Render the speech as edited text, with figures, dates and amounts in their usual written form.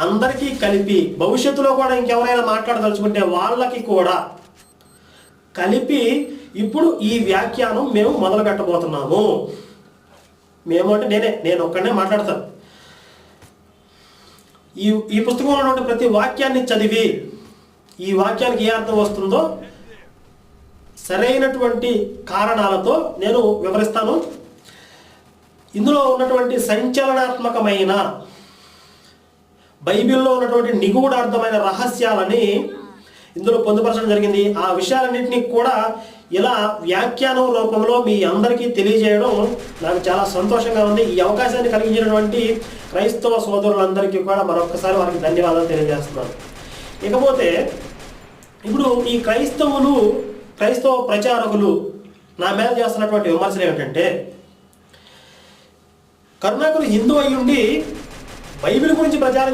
అందరికీ కలిపి భవిష్యత్తులో కూడా ఇంకెవరైనా మాట్లాడదలుచుకుంటే వాళ్ళకి కూడా కలిపి ఇప్పుడు ఈ వ్యాఖ్యానం మేము మొదలు పెట్టబోతున్నాము. మేము అంటే నేను ఒక్కడనే మాట్లాడతాను. ఈ పుస్తకంలో ఉన్నటువంటి ప్రతి వాక్యాన్ని చదివి ఈ వాక్యానికి ఏ అర్థం వస్తుందో సరైనటువంటి కారణాలతో నేను వివరిస్తాను. ఇందులో ఉన్నటువంటి సంచలనాత్మకమైన బైబిల్లో ఉన్నటువంటి నిగూఢార్థమైన రహస్యాలని ఇందులో పొందుపరచడం జరిగింది. ఆ విషయాలన్నింటినీ కూడా ఇలా వ్యాఖ్యానం రూపంలో మీ అందరికీ తెలియజేయడం నాకు చాలా సంతోషంగా ఉంది. ఈ అవకాశాన్ని కలిగించినటువంటి క్రైస్తవ సోదరులందరికీ కూడా మరొకసారి వారికి ధన్యవాదాలు తెలియజేస్తున్నాను. ఇకపోతే ఇప్పుడు ఈ క్రైస్తవ ప్రచారకులు నా మీద చేస్తున్నటువంటి విమర్శలు ఏమిటంటే, కరుణాకర్ హిందూ అయ్యుండి బైబిల్ గురించి ప్రచారం